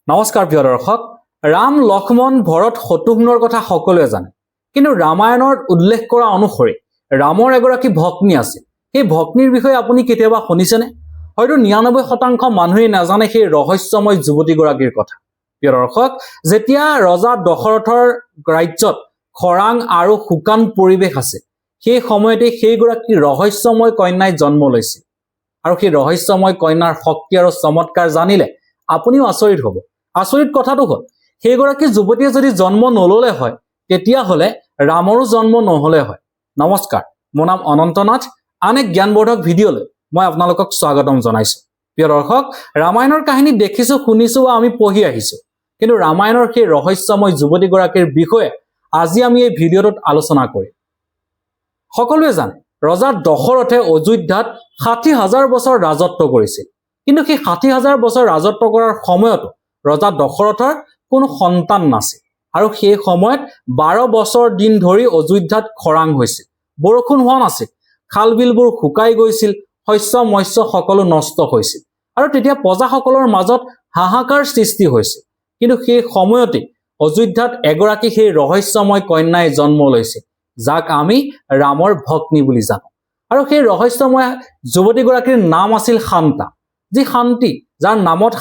নমস্কাৰ প্ৰিয় দৰ্শক ৰাম লক্ষ্মণ ভৰত শত্ৰুঘ্নৰ কথা সকলোৱে জানে কিন্তু ৰামায়ণৰ উল্লেখ কৰা অনুসৰি ৰামৰ এগৰাকী ভগ্নী আছিল সেই ভগ্নীৰ বিষয়ে আপুনি কেতিয়াবা শুনিছেনে হয়তো 99% মানুহে নাজানে সেই ৰহস্যময় যুৱতীগৰাকীৰ কথা প্ৰিয় দৰ্শক যেতিয়া ৰজা দশৰথৰ ৰাজ্যত খৰাং আৰু শুকান পৰিৱেশ আছে সেই সময়তে সেইগৰাকী ৰহস্যময় কন্যাই জন্ম লৈছিল আৰু সেই ৰহস্যময় কন্যাৰ শক্তি আৰু চমৎকাৰ জানিলে আপুনিও আচৰিত হ'ব আচৰিত কথাটো হ'ল সেইগৰাকী যুৱতীয়ে যদি জন্ম নললে হয় তেতিয়া হলে ৰামৰো জন্ম নহলে হয় নমস্কাৰ মোৰ নাম অনন্ত নাথ আন এক জ্ঞানবৰ্ধক ভিডিঅলৈ মই আপোনালোকক স্বাগতম জনাইছো প্ৰিয় দৰ্শক ৰামায়ণৰ কাহিনী দেখিছো শুনিছো বা আমি পঢ়ি আহিছো কিন্তু ৰামায়ণৰ সেই ৰহস্যময় যুৱতীগৰাকীৰ বিষয়ে আজি আমি এই ভিডিঅ'টোত আলোচনা কৰিম সকলোৱে জানে ৰজা দশৰথে অযোধ্যাত ৬০,০০০ বছৰ ৰাজত্ব কৰিছিল কিন্তু সেই ৬০,০০০ বছৰ ৰাজত্ব কৰাৰ সময়তো ৰজা দশৰথৰ কোনো সন্তান নাছিল আৰু সেই সময়ত ১২ বছৰ দিন ধৰি অযোধ্যাত খৰাং হৈছিল বৰষুণ হোৱা নাছিল খাল বিলবোৰ শুকাই গৈছিল শস্য মৎস্য সকলো নষ্ট হৈছিল আৰু তেতিয়া প্ৰজাসকলৰ মাজত হাহাকাৰ সৃষ্টি হৈছিল কিন্তু সেই সময়তে অযোধ্যাত এগৰাকী সেই ৰহস্যময় কন্যাই জন্ম লৈছিল যাক আমি ৰামৰ ভগ্নী বুলি জানো আৰু সেই ৰহস্যময় যুৱতীগৰাকীৰ নাম আছিল শান্তা যি শান্তি যাৰ নামত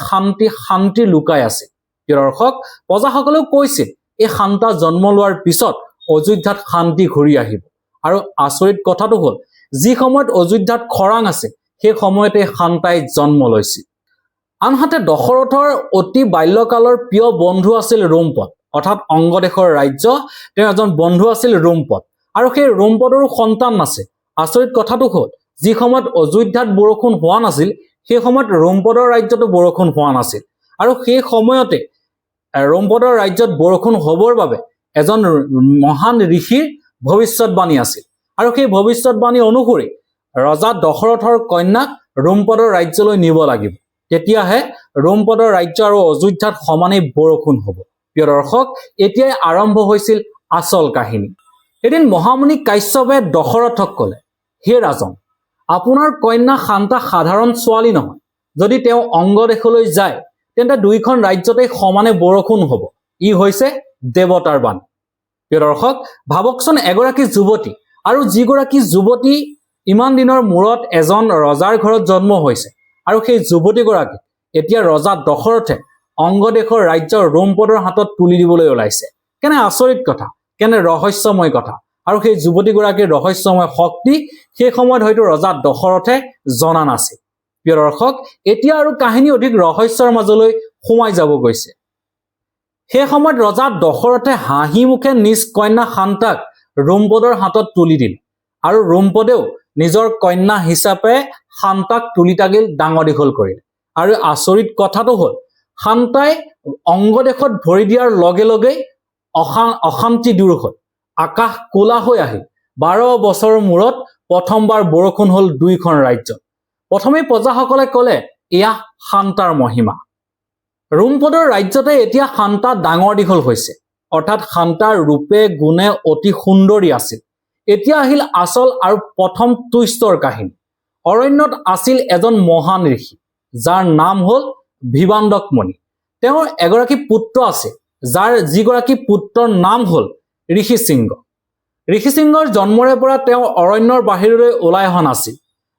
শান্তি লুকাই আছে দৰ্শক প্ৰজাসকলেও কৈছিল এই শান্তা জন্ম লোৱাৰ পিছত অযোধ্যাত শান্তি ঘূৰি আহিব আৰু আচৰিত কথাটো হ'ল যি সময়ত অযোধ্যাত খৰাং আছে সেই সময়তে শান্তাই জন্ম লৈছিল আনহাতে দশৰথৰ অতি বাল্যকালৰ প্ৰিয় বন্ধু আছিল ৰোমপদ অৰ্থাৎ অংগদেশৰ ৰাজ্য তেওঁ এজন বন্ধু আছিল ৰোমপদ আৰু সেই ৰোমপদৰো সন্তান নাছিল আচৰিত কথাটো হ'ল যি সময়ত অযোধ্যাত বৰষুণ হোৱা নাছিল সেই সময়ত ৰোমপদৰ ৰাজ্যতো বৰষুণ হোৱা নাছিল আৰু সেই সময়তে ৰোমপদৰ ৰাজ্যত বৰষুণ হ'বৰ বাবে এজন মহান ঋষিৰ ভৱিষ্যতবাণী আছিল আৰু সেই ভৱিষ্যতবাণী অনুসৰি ৰজা দশৰথৰ কন্যাক ৰোমপদৰ ৰাজ্যলৈ নিব লাগিব তেতিয়াহে ৰোমপদৰ ৰাজ্য আৰু অযোধ্যাত সমানে বৰষুণ হ'ব প্ৰিয় দৰ্শক এতিয়াই আৰম্ভ হৈছিল আচল কাহিনী এদিন মহামুনি কাশ্যপে দশৰথক ক'লে হে ৰাজন আপোনাৰ কন্যা শান্তা সাধাৰণ ছোৱালী নহয় যদি তেওঁ অংগদেশলৈ যায় তেন্তে দুইখন ৰাজ্যতে সমানে বৰষুণ হ'ব ই হৈছে দেৱতাৰ বাণী প্ৰিয় দৰ্শক ভাবকচোন এগৰাকী যুৱতী আৰু যিগৰাকী যুৱতী ইমান দিনৰ মূৰত এজন ৰজাৰ ঘৰত জন্ম হৈছে আৰু সেই যুৱতীগৰাকী এতিয়া ৰজা দশৰথে অংগদেশৰ ৰাজ্য ৰোমপদৰ হাতত তুলি দিবলৈ ওলাইছে কেনে আচৰিত কথা কেনে ৰহস্যময় কথা আৰু সেই যুৱতীগৰাকীৰ ৰহস্যময় শক্তি সেই সময়ত হয়তো ৰজা দশৰথে জনা নাছিল প্ৰিয় দৰ্শক এতিয়া আৰু কাহিনী অধিক ৰহস্যৰ মাজলৈ সোমাই যাব গৈছে সেই সময়ত ৰজা দশৰথে হাঁহি মুখে নিজ কন্যা শান্তাক ৰোমপদৰ হাতত তুলি দিলে আৰু ৰোমপদেও নিজৰ কন্যা হিচাপে শান্তাক তুলি তাগিল ডাঙৰ দীঘল কৰিলে আৰু আচৰিত কথাটো হ'ল শান্তাই অংগদেশত ভৰি দিয়াৰ লগে লগেই অশান্তি দূৰ হ'ল আকাশ কোলা হৈ আহিল ১২ বছৰৰ মূৰত প্ৰথমবাৰ বৰষুণ হ'ল দুইখন ৰাজ্যত প্ৰথমে প্ৰজাসকলে ক'লে এয়া শান্তাৰ মহিমা ৰোমপদৰ ৰাজ্যতে এতিয়া শান্তা ডাঙৰ দীঘল হৈছে অৰ্থাৎ শান্তাৰ ৰূপে গুণে অতি সুন্দৰী আছিল এতিয়া আহিল আচল আৰু প্ৰথম টুইষ্টৰ কাহিনী অৰণ্যত আছিল এজন মহান ঋষি যাৰ নাম হ'ল ভিবান্দক মুনি তেওঁৰ এগৰাকী পুত্ৰ আছে যিগৰাকী পুত্ৰৰ নাম হ'ল ঋষিসিংহৰ জন্মৰে পৰা তেওঁ অৰণ্যৰ বাহিৰলৈ ওলাই অহা নাছিল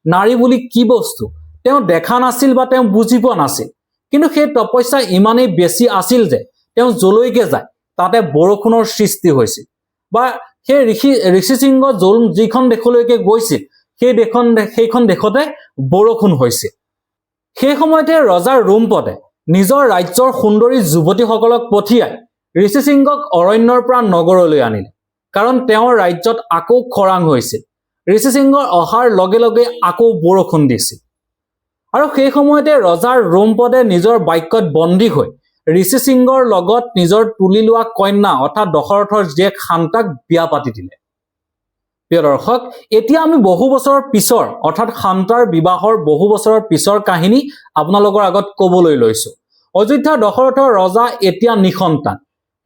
নাৰী বুলি কি বস্তু তেওঁ দেখা নাছিল বা তেওঁ বুজি পোৱা নাছিল কিন্তু সেই তপস্যা ইমানেই বেছি আছিল যে তেওঁ যলৈকে যায় তাতে বৰষুণৰ সৃষ্টি হৈছিল বা সেই ঋষিসিংহ যিখন দেশলৈকে গৈছিল সেইখন দেশতে বৰষুণ হৈছিল সেই সময়তে ৰজা ৰোমপদে নিজৰ ৰাজ্যৰ সুন্দৰী যুৱতীসকলক পঠিয়াই ঋষিসিংহক অৰণ্যৰ পৰা নগৰলৈ আনিলে কাৰণ তেওঁৰ ৰাজ্যত আকৌ খৰাং হৈছিল ঋষিসিংহৰ অহাৰ লগে লগে আকৌ বৰষুণ দিছিল আৰু সেই সময়তে ৰজা ৰোমপদে নিজৰ বাক্যত বন্দী হৈ ঋষিসিংহৰ লগত নিজৰ তুলি লোৱা কন্যা অৰ্থাৎ দশৰথৰ জীয়েক শান্তাক বিয়া পাতি দিলে প্ৰিয় দৰ্শক এতিয়া আমি বহু বছৰৰ পিছৰ অৰ্থাৎ শান্তাৰ বিবাহৰ বহু বছৰৰ পিছৰ কাহিনী আপোনালোকৰ আগত ক'বলৈ লৈছো অযোধ্যাৰ দশৰথৰ ৰজা এতিয়া নিসন্তান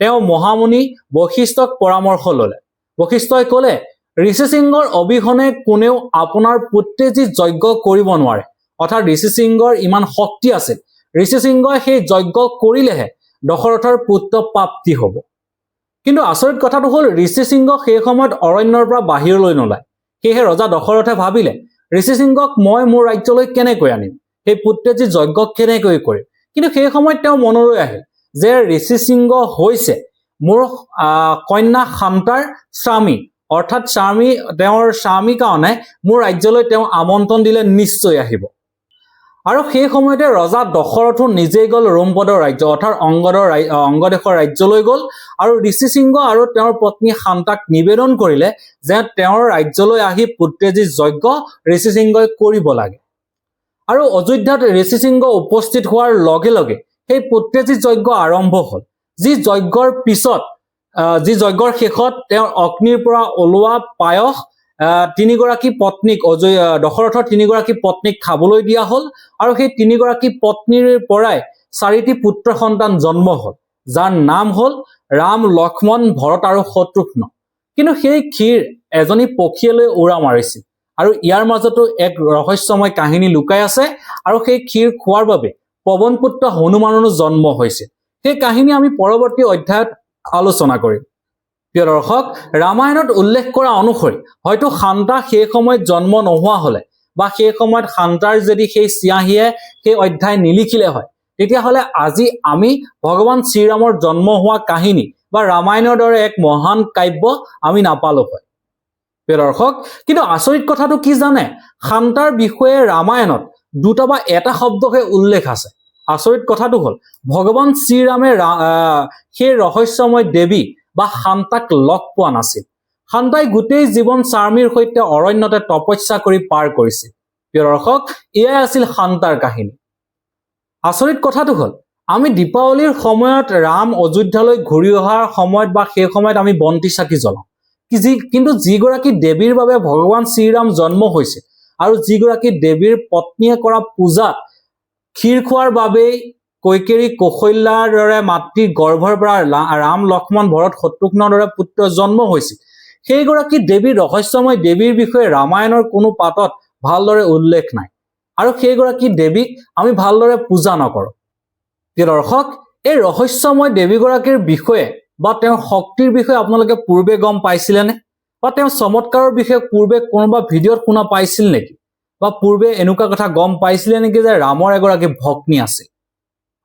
তেওঁ মহামুনি বশিষ্ঠক পৰামৰ্শ ল'লে বশিষ্ঠই ক'লে ঋষিসিংহৰ অবিহনে কোনেও আপোনাৰ পুত্ৰে যি যজ্ঞ কৰিব নোৱাৰে অৰ্থাৎ ঋষিসিংহৰ ইমান শক্তি আছে ঋষি সিংহই সেই যজ্ঞ কৰিলেহে দশৰথৰ পুত্ৰ প্ৰাপ্তি হ'ব। কিন্তু আচৰিত কথাটো হ'ল ঋষি সিংহ সেই সময়ত অৰণ্যৰ পৰা বাহিৰলৈ নোলায়। সেয়েহে ৰজা দশৰথে ভাবিলে ঋষি সিংহক মই মোৰ ৰাজ্যলৈ কেনেকৈ আনিম, সেই পুত্ৰজী যজ্ঞ কেনেকৈ কৰিম। কিন্তু সেই সময়ত তেওঁ মনলৈ আহিল যে ঋষি সিংহ হৈছে মোৰ কন্যা শান্তাৰ স্বামী, অৰ্থাৎ তেওঁৰ স্বামীৰ কাৰণে মোৰ ৰাজ্যলৈ তেওঁ আমন্ত্ৰণ দিলে নিশ্চয় আহিব। আৰু সেই সময়তে ৰজা দশৰথো নিজেই গ'ল ৰোমপদৰ ৰাজ্য অৰ্থাৎ অংগদেশৰ ৰাজ্যলৈ গ'ল আৰু ঋষি সিংহ আৰু তেওঁৰ পত্নী শান্তাক নিবেদন কৰিলে যে তেওঁৰ ৰাজ্যলৈ আহি পুত্ৰজী যজ্ঞ ঋষি সিংহই কৰিব লাগে। আৰু অযোধ্যাত ঋষি সিংহ উপস্থিত হোৱাৰ লগে লগে সেই পুত্ৰজী যজ্ঞ আৰম্ভ হ'ল। যি যজ্ঞৰ শেষত তেওঁৰ অগ্নিৰ পৰা ওলোৱা পায়স তিনিগৰাকী পত্নীক দশৰথৰ তিনিগৰাকী পত্নীক খাবলৈ দিয়া হ'ল আৰু সেই তিনিগৰাকী পত্নীৰ পৰাই 4টি পুত্ৰ সন্তান জন্ম হ'ল, যাৰ নাম হ'ল ৰাম, লক্ষ্মণ, ভৰত আৰু শত্ৰুঘ্ন। কিন্তু সেই ক্ষীৰ এজনী পক্ষীয়ে লৈ উৰা মাৰিছিল আৰু ইয়াৰ মাজতো এক ৰহস্যময় কাহিনী লুকাই আছে আৰু সেই ক্ষীৰ খোৱাৰ বাবে পৱন পুত্ৰ হনুমানৰো জন্ম হৈছিল। সেই কাহিনী আমি পৰৱৰ্তী অধ্যায়ত আলোচনা কৰিম। প্ৰিয় দৰ্শক, ৰামায়ণত উল্লেখ কৰা অনুসৰি হয়তো শান্তা সেই সময়ত জন্ম নোহোৱা হলে বা সেই সময়ত শান্তাৰ যদি সেই চিয়াহীয়ে সেই অধ্যায় নিলিখিলে হয়, তেতিয়াহ'লে আজি আমি ভগৱান শ্ৰীৰামৰ জন্ম হোৱা কাহিনী বা ৰামায়ণৰ দৰে এক মহান কাব্য আমি নাপালো হয়। প্ৰিয় দৰ্শক, কিন্তু আচৰিত কথাটো কি জানে, শান্তাৰ বিষয়ে ৰামায়ণত দুটা বা এটা শব্দহে উল্লেখ আছে। আচৰিত কথাটো হ'ল ভগৱান শ্ৰীৰামে সেই ৰহস্যময় দেৱী বা শান্তাক লগ পোৱা নাছিল। শান্তাই গোটেই জীৱন স্বামীৰ সৈতে অৰণ্যতে তপস্যা কৰি পাৰ কৰিছিল। প্ৰিয় দৰ্শক, এয়াই আছিল শান্তাৰ কাহিনী। আচৰিত কথাটো হ'ল আমি দীপাৱলীৰ সময়ত ৰাম অযোধ্যালৈ ঘূৰি অহাৰ সময়ত বা সেই সময়ত আমি বন্তি চাকি জ্বলাওঁ, কিন্তু যিগৰাকী দেৱীৰ বাবে ভগৱান শ্ৰীৰাম জন্ম হৈছে আৰু যিগৰাকী দেৱীৰ পত্নীয়ে কৰা পূজাত ক্ষীৰ খোৱাৰ বাবেই কৈকেৰী কৌশল্যাৰ দৰে মাতৃৰ গৰ্ভৰ পৰা ৰাম, লক্ষ্মণ, ভৰত, শত্ৰুঘ্নৰ দৰে পুত্ৰ জন্ম হৈছিল, সেইগৰাকী দেৱীৰ ৰহস্যময় দেৱীৰ বিষয়ে ৰামায়ণৰ কোনো পাতত ভালদৰে উল্লেখ নাই আৰু সেইগৰাকী দেৱীক আমি ভালদৰে পূজা নকৰোঁ। প্ৰিয় দৰ্শক, এই ৰহস্যময় দেৱীগৰাকীৰ বিষয়ে বা তেওঁৰ শক্তিৰ বিষয়ে আপোনালোকে পূৰ্বে গম পাইছিলেনে বা তেওঁৰ চমৎকাৰৰ বিষয়ে পূৰ্বে কোনোবা ভিডিঅ'ত শুনা পাইছিল নেকি বা পূৰ্বে এনেকুৱা কথা গম পাইছিলে নেকি যে ৰামৰ এগৰাকী ভগ্নী আছিল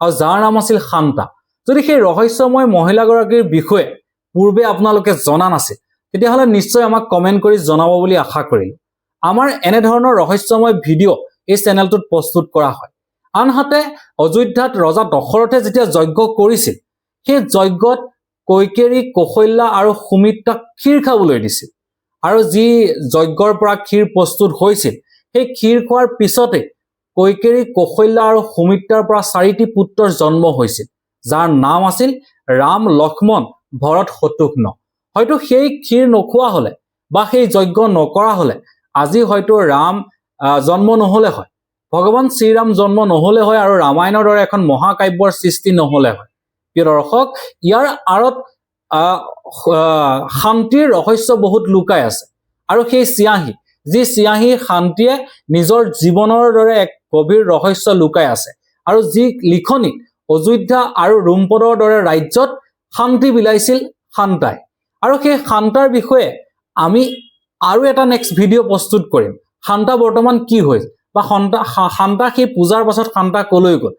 আৰু যাৰ নাম আছিল শান্তা? যদি সেই ৰহস্যময় মহিলাগৰাকীৰ বিষয়ে পূৰ্বে আপোনালোকে জনা নাছিল, তেতিয়াহ'লে নিশ্চয় আমাক কমেণ্ট কৰি জনাব বুলি আশা কৰিলোঁ। আমাৰ এনেধৰণৰ ৰহস্যময় ভিডিঅ' এই চেনেলটোত প্ৰস্তুত কৰা হয়। আনহাতে অযোধ্যাত ৰজা দশৰথে যেতিয়া যজ্ঞ কৰিছিল, সেই যজ্ঞত কৈকেৰী, কৌশল্যা আৰু সুমিত্ৰাক ক্ষীৰ খাবলৈ দিছিল আৰু যি যজ্ঞৰ পৰা ক্ষীৰ প্ৰস্তুত হৈছিল, সেই ক্ষীৰ খোৱাৰ পিছতে কৈকেৰী, কৌশল্যা আৰু সুমিত্ৰাৰ পৰা 4টি পুত্ৰৰ জন্ম হৈছিল, যাৰ নাম আছিল ৰাম, লক্ষ্মণ, ভৰত, শত্ৰুঘ্ন। হয়তো সেই ক্ষীৰ নোখোৱা হলে বা সেই যজ্ঞ নকৰা হলে আজি হয়তো ৰাম জন্ম নহলে হয়, ভগৱান শ্ৰীৰাম জন্ম নহলে হয় আৰু ৰামায়ণৰ দৰে এখন মহাকাব্যৰ সৃষ্টি নহলে হয়। প্ৰিয় দৰ্শক, ইয়াৰ আঁৰত শান্তিৰ ৰহস্য বহুত লুকাই আছে আৰু সেই যি চিয়াহী শান্তিয়ে নিজৰ জীৱনৰ দৰে এক গভীৰ ৰহস্য লুকাই আছে আৰু যি লিখনিত অযোধ্যা আৰু ৰোমপদৰ দৰে ৰাজ্যত শান্তি বিলাইছিল শান্তাই। আৰু সেই শান্তাৰ বিষয়ে আমি আৰু এটা নেক্সট ভিডিঅ' প্ৰস্তুত কৰিম। শান্তা বৰ্তমান কি হৈছে বা শান্তা সেই পূজাৰ পাছত শান্তা কলৈ গ'ল,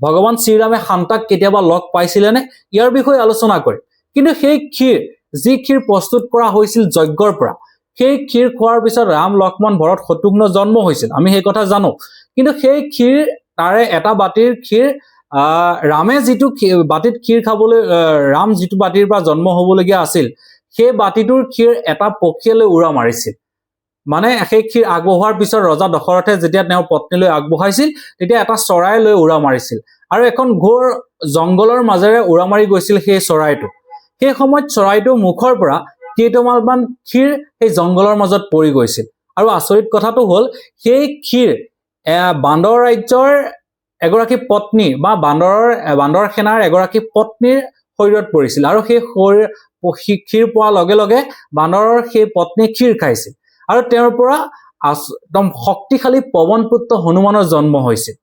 ভগৱান শ্ৰীৰামে শান্তাক কেতিয়াবা লগ পাইছিলেনে, ইয়াৰ বিষয়ে আলোচনা কৰিম। কিন্তু সেই যি ক্ষীৰ প্ৰস্তুত কৰা হৈছিল যজ্ঞৰ পৰা, সেই ক্ষীৰ খোৱাৰ পিছত ৰাম, লক্ষ্মণ, ভৰত, শত্ৰুঘ্ন জন্ম হৈছিল, আমি সেই কথা জানো। কিন্তু সেই ক্ষীৰ তাৰে এটা বাতিৰ ক্ষীৰ ৰামে যিটো বাতিত ক্ষীৰ খাবলৈ ৰাম যিটো বাতিৰ পৰা জন্ম হ'বলগীয়া আছিল, সেই বাতিটোৰ ক্ষীৰ এটা পক্ষীলৈ উৰা মাৰিছিল। মানে সেই ক্ষীৰ আগবঢ়োৱাৰ পিছত ৰজা দশৰথে যেতিয়া তেওঁৰ পত্নীলৈ আগবঢ়াইছিল, তেতিয়া এটা চৰাই লৈ উৰা মাৰিছিল আৰু এখন ঘোৰ জংঘলৰ মাজেৰে উৰা মাৰি গৈছিল সেই চৰাইটো। সেই সময়ত চৰাইটোৰ মুখৰ পৰা কেইটামান ক্ষীৰ সেই জংঘলৰ মাজত পৰি গৈছিল আৰু আচৰিত কথাটো হ'ল সেই ক্ষীৰ বান্দৰ ৰাজ্যৰ এগৰাকী পত্নী বা বান্দৰ সেনাৰ এগৰাকী পত্নীৰ শৰীৰত পৰিছিল আৰু সেই ক্ষীৰ পোৱাৰ লগে লগে বান্দৰৰ সেই পত্নী ক্ষীৰ খাইছিল আৰু তেওঁৰ পৰা একদম শক্তিশালী পৱন পুত্ৰ হনুমানৰ জন্ম হৈছিল।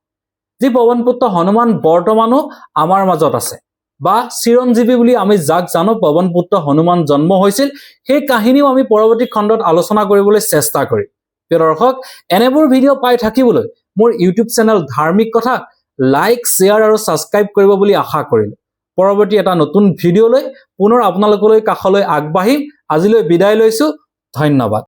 যি পৱনপুত্ৰ হনুমান বৰ্তমানো আমাৰ মাজত আছে, বা চিৰঞ্জীৱী বুলি আমি যাক জানো পৱনপুত্ৰ হনুমান জন্ম হৈছিল, সেই কাহিনীও আমি পৰৱৰ্তী খণ্ডত আলোচনা কৰিবলৈ চেষ্টা কৰিম। প্ৰিয় দৰ্শক, এনেবোৰ ভিডিঅ' পাই থাকিবলৈ মোৰ ইউটিউব চেনেল ধাৰ্মিক কথা লাইক, শ্বেয়াৰ আৰু ছাবস্ক্ৰাইব কৰিব বুলি আশা কৰিলোঁ। পৰৱৰ্তী এটা নতুন ভিডিঅ'লৈ পুনৰ আপোনালোকলৈ কাষলৈ আগবাঢ়িম। আজিলৈ বিদায় লৈছো। ধন্যবাদ।